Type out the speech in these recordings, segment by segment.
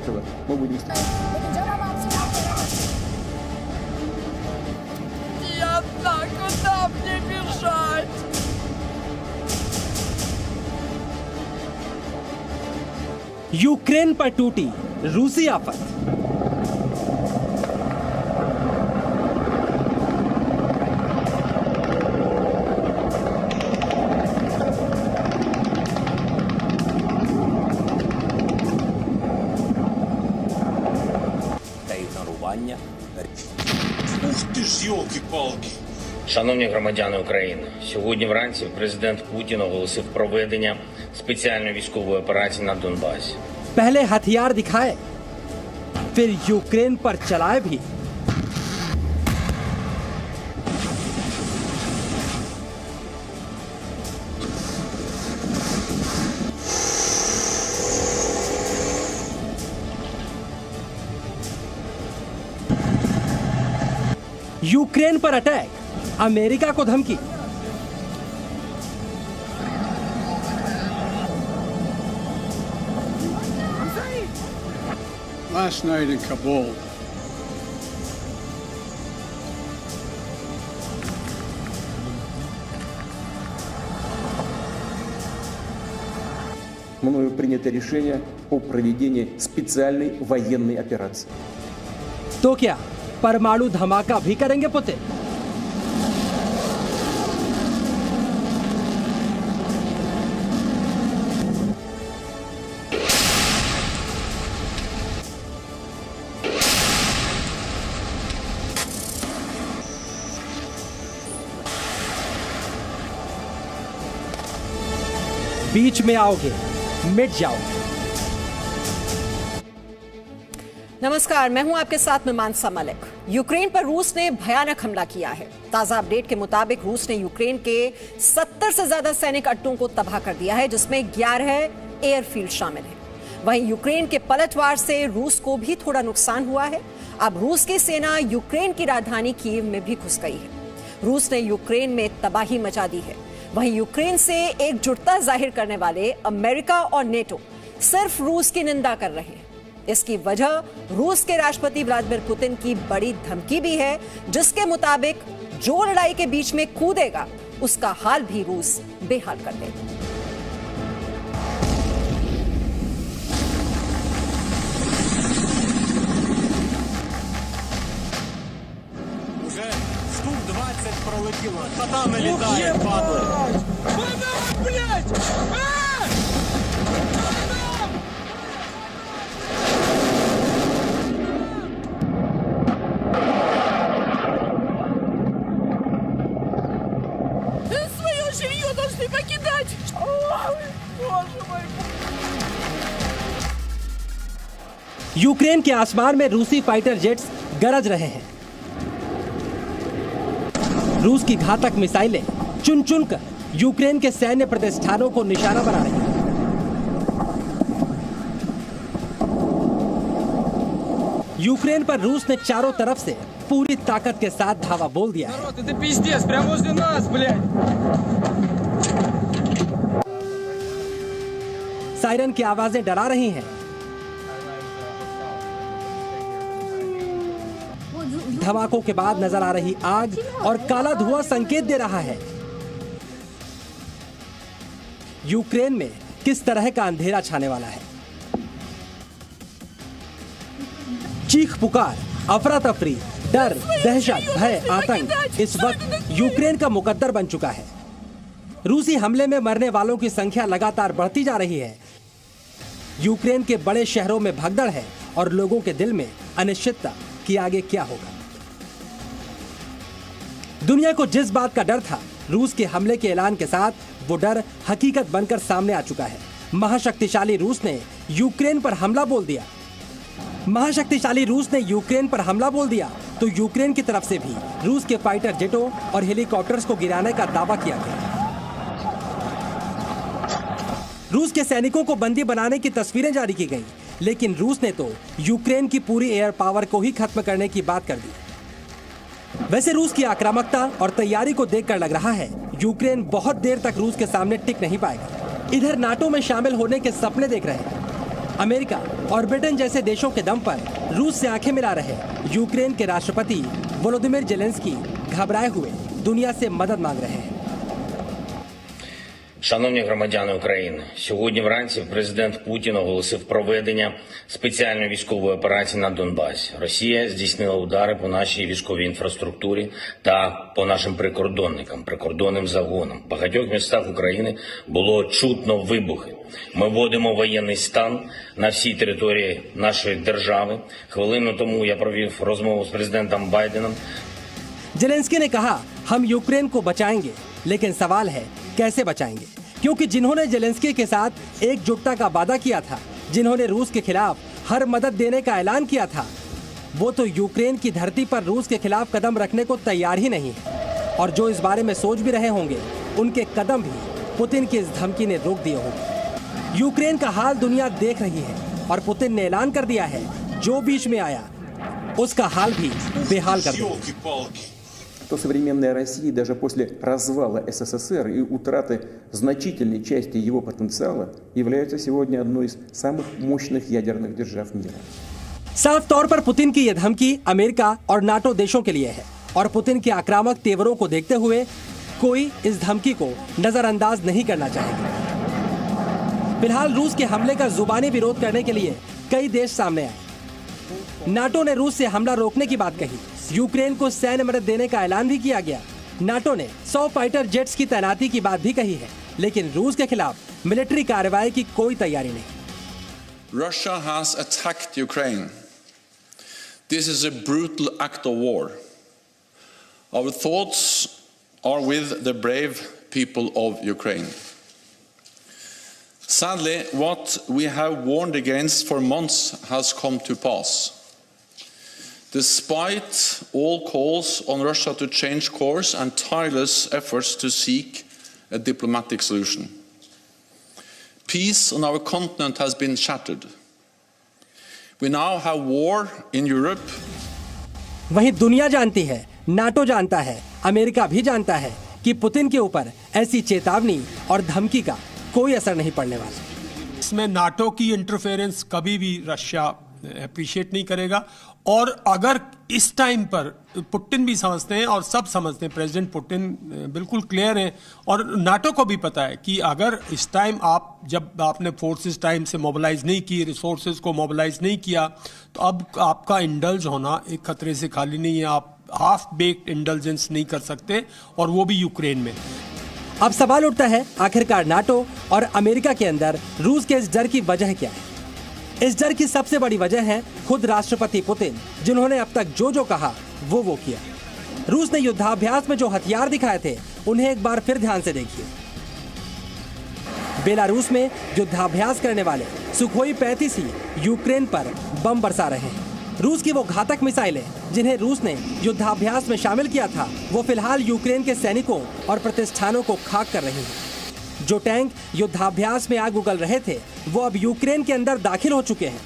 этого мы будем... Я так, куда мне бежать? Ukraine पर टूटी रूसी आफत। Та ігнорування. Ух ти ж, йолки-палки! Шановні громадяни України, сьогодні вранці президент Путін оголосив проведення спеціальної військової операції на Донбасі. पहले हथियार दिखाए, फिर यूक्रेन पर चलाए भी। यूक्रेन पर अटैक, अमेरिका को धमकी। Last night in Kabul, Мною принято решение о проведении специальной военной операции. तो क्या परमाणु धमाका भी करेंगे पुतिन? बीच में आओगे, मिट जाओगे। नमस्कार, मैं हूं आपके साथ में मानसा मलिक। यूक्रेन पर रूस ने भयानक हमला किया है। ताजा अपडेट के मुताबिक रूस ने यूक्रेन के 70 से ज्यादा सैनिक अड्डों को तबाह कर दिया है, जिसमें 11 एयरफील्ड शामिल है। वहीं यूक्रेन के पलटवार से रूस को भी थोड़ा नुकसान हुआ है। अब रूस की सेना यूक्रेन की राजधानी कीव में भी घुस गई है। रूस ने यूक्रेन में तबाही मचा दी है। वहीं यूक्रेन से एकजुटता जाहिर करने वाले अमेरिका और नेटो सिर्फ रूस की निंदा कर रहे हैं। इसकी वजह रूस के राष्ट्रपति व्लादिमीर पुतिन की बड़ी धमकी भी है, जिसके मुताबिक जो लड़ाई के बीच में कूदेगा उसका हाल भी रूस बेहाल कर देगा। Вже штук 20 пролетіло. Та не літає, падає. Блять! Свое жилье должны покидать! Ой, боже мой! यूक्रेन के आसमान में रूसी फाइटर जेट्स गरज रहे हैं। रूस की घातक मिसाइलें चुन चुन कर यूक्रेन के सैन्य प्रतिष्ठानों को निशाना बना रही हैं। यूक्रेन पर रूस ने चारों तरफ से पूरी ताकत के साथ धावा बोल दिया है। Это пиздец, прямо возле нас, блядь! सायरन की आवाजें डरा रही हैं। धमाकों के बाद नजर आ रही आग और काला धुआं संकेत दे रहा है यूक्रेन में किस तरह का अंधेरा छाने वाला है। चीख पुकार, अफरा तफरी, डर, दहशत, भय, आतंक इस वक्त यूक्रेन का मुकद्दर बन चुका है। रूसी हमले में मरने वालों की संख्या लगातार बढ़ती जा रही है। यूक्रेन के बड़े शहरों में भगदड़ है और लोगों के दिल में अनिश्चितता कि आगे क्या होगा। दुनिया को जिस बात का डर था, रूस के हमले के ऐलान के साथ वो डर हकीकत बनकर सामने आ चुका है। महाशक्तिशाली रूस ने यूक्रेन पर हमला बोल दिया। महाशक्तिशाली रूस ने यूक्रेन पर हमला बोल दिया तो यूक्रेन की तरफ से भी रूस के फाइटर जेटों और हेलीकॉप्टर्स को गिराने का दावा किया गया। रूस के सैनिकों को बंदी बनाने की तस्वीरें जारी की गई, लेकिन रूस ने तो यूक्रेन की पूरी एयर पावर को ही खत्म करने की बात कर दी। वैसे रूस की आक्रामकता और तैयारी को देखकर लग रहा है यूक्रेन बहुत देर तक रूस के सामने टिक नहीं पाएगा। इधर नाटो में शामिल होने के सपने देख रहे हैं। अमेरिका और ब्रिटेन जैसे देशों के दम पर रूस से आंखें मिला रहे यूक्रेन के राष्ट्रपति वोलोदिमीर जेलेंस्की घबराए हुए दुनिया से मदद मांग रहे हैं। Шановні громадяни України, сьогодні вранці президент Путін оголосив проведення спеціальної військової операції на Донбасі. Росія здійснила удари по нашій військовій інфраструктурі та по нашим прикордонним загонам. В багатьох містах України було чутно вибухи. Ми вводимо воєнний стан на всій території нашої держави. Хвилину тому я провів розмову з президентом Байденом. जेलेंस्की ने कहा, हम यूक्रेन को बचाएंगे, लेकिन सवाल है कैसे बचाएंगे, क्योंकि जिन्होंने जेलेंस्की के साथ एकजुटता का वादा किया था, जिन्होंने रूस के खिलाफ हर मदद देने का ऐलान किया था, वो तो यूक्रेन की धरती पर रूस के खिलाफ कदम रखने को तैयार ही नहीं है। और जो इस बारे में सोच भी रहे होंगे, उनके कदम भी पुतिन की इस धमकी ने रोक दिए होंगे। यूक्रेन का हाल दुनिया देख रही है और पुतिन ने ऐलान कर दिया है, जो बीच में आया उसका हाल भी बेहाल कर दिया। Ёлки-палки. То современная Россия даже после развала СССР и утраты значительной части его потенциала является сегодня одной из самых мощных ядерных держав мира. साफ तौर पर पुतिन की यह धमकी अमेरिका और नाटो देशों के लिए है और पुतिन के आक्रामक तेवरों को देखते हुए कोई इस धमकी को नजरअंदाज नहीं करना चाहेगा। फिलहाल रूस के हमले का जुबानी विरोध करने के लिए कई देश सामने आए। नाटो ने रूस से हमला रोकने की बात कही, यूक्रेन को सैन्य मदद देने का ऐलान भी किया गया। नाटो ने 100 फाइटर जेट्स की तैनाती की बात भी कही है, लेकिन रूस के खिलाफ मिलिट्री कार्रवाई की कोई तैयारी नहीं। Russia has attacked Ukraine. This is a brutal act of war. Our thoughts are with the brave people of Ukraine. Sadly, what we have warned against for months has come to pass. Despite all calls on Russia to change course and tireless efforts to seek a diplomatic solution, peace on our continent has been shattered. We now have war in Europe. वहीं दुनिया जानती है, NATO जानता है, America भी जानता है कि पुतिन के ऊपर ऐसी चेतावनी और धमकी का कोई असर नहीं पड़ने वाला। इसमें नाटो की इंटरफेरेंस कभी भी रशिया अप्रिशिएट नहीं करेगा। और अगर इस टाइम पर पुतिन भी समझते हैं और सब समझते हैं, प्रेसिडेंट पुतिन बिल्कुल क्लियर है और नाटो को भी पता है कि अगर इस टाइम जब आपने फोर्सेस टाइम से मोबिलाइज नहीं की, रिसोर्सेज को मोबिलाइज नहीं किया, तो अब आपका इंडल्ज होना एक खतरे से खाली नहीं है। आप हाफ बेक्ड इंडल्जेंस नहीं कर सकते, और वो भी यूक्रेन में। अब सवाल उठता है, आखिरकार नाटो और अमेरिका के अंदर रूस के इस डर की वजह क्या है? इस डर की सबसे बड़ी वजह है खुद राष्ट्रपति पुतिन, जिन्होंने अब तक जो कहा वो किया। रूस ने युद्धाभ्यास में जो हथियार दिखाए थे, उन्हें एक बार फिर ध्यान से देखिए। बेलारूस में युद्धाभ्यास करने वाले सुखोई 35 ही यूक्रेन पर बम बरसा रहे हैं। रूस की वो घातक मिसाइलें जिन्हें रूस ने युद्धाभ्यास में शामिल किया था, वो फिलहाल यूक्रेन के सैनिकों और प्रतिष्ठानों को खाक कर रही हैं। जो टैंक युद्धाभ्यास में आग उगल रहे थे, वो अब यूक्रेन के अंदर दाखिल हो चुके हैं।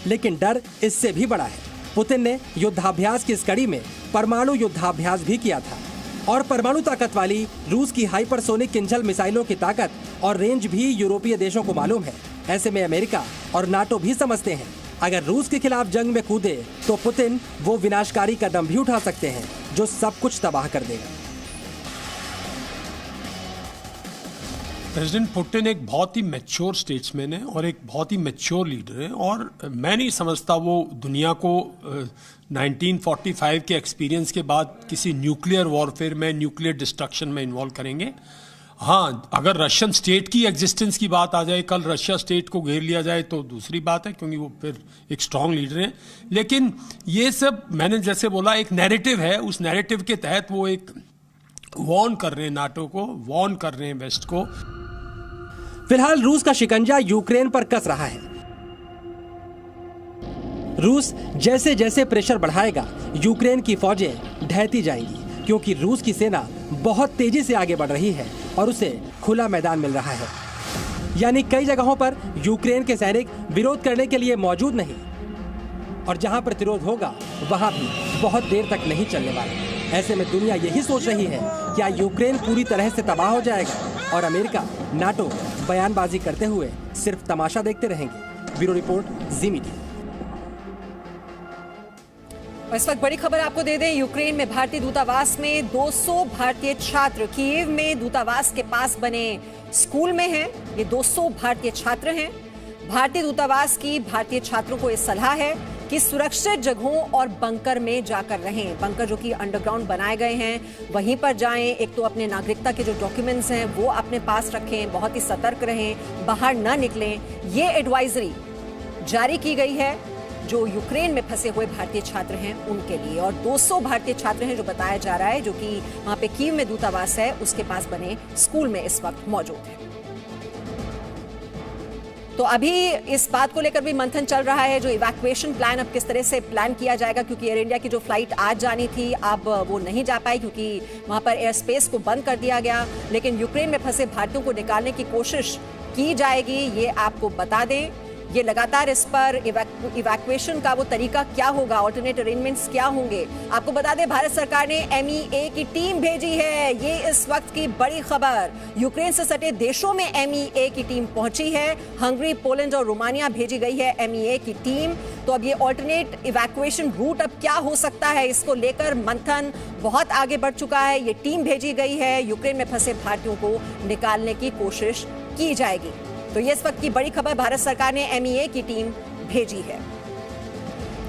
लेकिन डर इससे भी बड़ा है। पुतिन ने युद्धाभ्यास की इस कड़ी में परमाणु युद्धाभ्यास भी किया था, और परमाणु ताकत वाली रूस की हाइपरसोनिक किंजल मिसाइलों की ताकत और रेंज भी यूरोपीय देशों को मालूम है। ऐसे में अमेरिका और नाटो भी समझते हैं, अगर रूस के खिलाफ जंग में कूदे तो पुतिन वो विनाशकारी कदम भी उठा सकते हैं जो सब कुछ तबाह कर देगा। प्रेसिडेंट पुतिन एक बहुत ही मैच्योर स्टेट्समैन है और एक बहुत ही मैच्योर लीडर है, और मैं नहीं समझता वो दुनिया को 1945 के एक्सपीरियंस के बाद किसी न्यूक्लियर वॉरफेयर में, न्यूक्लियर डिस्ट्रक्शन में इन्वॉल्व करेंगे। हाँ, अगर रशियन स्टेट की एग्जिस्टेंस की बात आ जाए, कल रशिया स्टेट को घेर लिया जाए तो दूसरी बात है, क्योंकि वो फिर एक स्ट्रांग लीडर है। लेकिन ये सब मैंने जैसे बोला एक नैरेटिव है, उस नैरेटिव के तहत वो एक वॉर्न कर रहे हैं नाटो को, वॉर्न कर रहे हैं वेस्ट को। फिलहाल रूस का शिकंजा यूक्रेन पर कस रहा है। रूस जैसे जैसे प्रेशर बढ़ाएगा, यूक्रेन की फौजें ढहती जाएंगी, क्योंकि रूस की सेना बहुत तेजी से आगे बढ़ रही है और उसे खुला मैदान मिल रहा है। यानी कई जगहों पर यूक्रेन के सैनिक विरोध करने के लिए मौजूद नहीं, और जहां प्रतिरोध होगा वहां भी बहुत देर तक नहीं चलने वाला। ऐसे में दुनिया यही सोच रही है, क्या यूक्रेन पूरी तरह से तबाह हो जाएगा और अमेरिका, नाटो बयानबाजी करते हुए सिर्फ तमाशा देखते रहेंगे? ब्यूरो रिपोर्ट, जी मीडिया। और इस वक्त बड़ी खबर आपको दे दें, यूक्रेन में भारतीय दूतावास में 200 भारतीय छात्र कीव में दूतावास के पास बने स्कूल में हैं। ये 200 भारतीय छात्र हैं। भारतीय दूतावास की भारतीय छात्रों को यह सलाह है कि सुरक्षित जगहों और बंकर में जाकर रहें। बंकर जो कि अंडरग्राउंड बनाए गए हैं, वहीं पर जाएं। एक तो अपने नागरिकता के जो डॉक्यूमेंट्स हैं वो अपने पास रखें, बहुत ही सतर्क रहें, बाहर न निकलें। ये एडवाइजरी जारी की गई है जो यूक्रेन में फंसे हुए भारतीय छात्र हैं उनके लिए। और 200 भारतीय छात्र हैं जो बताया जा रहा है, जो कि वहां पे कीव में दूतावास है उसके पास बने स्कूल में इस वक्त मौजूद है। तो अभी इस बात को लेकर भी मंथन चल रहा है, जो इवैक्यूएशन प्लान अब किस तरह से प्लान किया जाएगा, क्योंकि एयर इंडिया की जो फ्लाइट आज जानी थी अब वो नहीं जा पाई क्योंकि वहां पर एयर स्पेस को बंद कर दिया गया। लेकिन यूक्रेन में फंसे भारतीयों को निकालने की कोशिश की जाएगी, ये आपको बता दें। ये लगातार इस पर इवैक्यूएशन का वो तरीका क्या होगा, ऑल्टरनेट अरेंजमेंट्स क्या होंगे, आपको बता दें भारत सरकार ने MEA की टीम भेजी है। ये इस वक्त की बड़ी खबर। यूक्रेन से सटे देशों में MEA की टीम पहुंची है। हंगरी, पोलैंड और रोमानिया भेजी गई है MEA की टीम। तो अब ये ऑल्टरनेट इवैक्यूएशन रूट अब क्या हो सकता है, इसको लेकर मंथन बहुत आगे बढ़ चुका है। ये टीम भेजी गई है, यूक्रेन में फंसे भारतीयों को निकालने की कोशिश की जाएगी। तो ये इस वक्त की बड़ी खबर, भारत सरकार ने MEA की टीम भेजी है।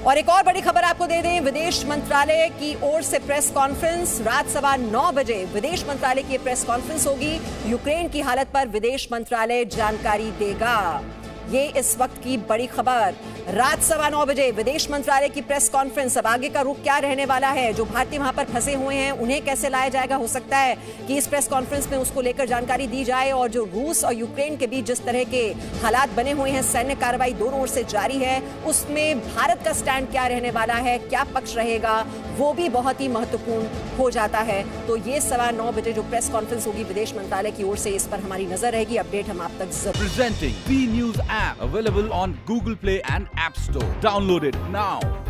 और एक और बड़ी खबर आपको दे दें, विदेश मंत्रालय की ओर से प्रेस कॉन्फ्रेंस। रात 9:15 बजे विदेश मंत्रालय की प्रेस कॉन्फ्रेंस होगी। यूक्रेन की हालत पर विदेश मंत्रालय जानकारी देगा। ये इस वक्त की बड़ी खबर। रात 9:15 बजे विदेश मंत्रालय की प्रेस कॉन्फ्रेंस। अब आगे का रुख क्या रहने वाला है, जो भारतीय वहां पर फंसे हुए हैं उन्हें कैसे लाया जाएगा, हो सकता है कि इस प्रेस कॉन्फ्रेंस में उसको लेकर जानकारी दी जाए। और जो रूस और यूक्रेन के बीच जिस तरह के हालात बने हुए हैं, सैन्य कार्रवाई दोनों ओर से जारी है, उसमें भारत का स्टैंड क्या रहने वाला है, क्या पक्ष रहेगा, वो भी बहुत ही महत्वपूर्ण हो जाता है। तो ये 9:15 बजे जो प्रेस कॉन्फ्रेंस होगी विदेश मंत्रालय की ओर से, इस पर हमारी नजर रहेगी। अपडेट हम आप तक जरूर। Presenting B News app available on Google Play and App Store. Download it now.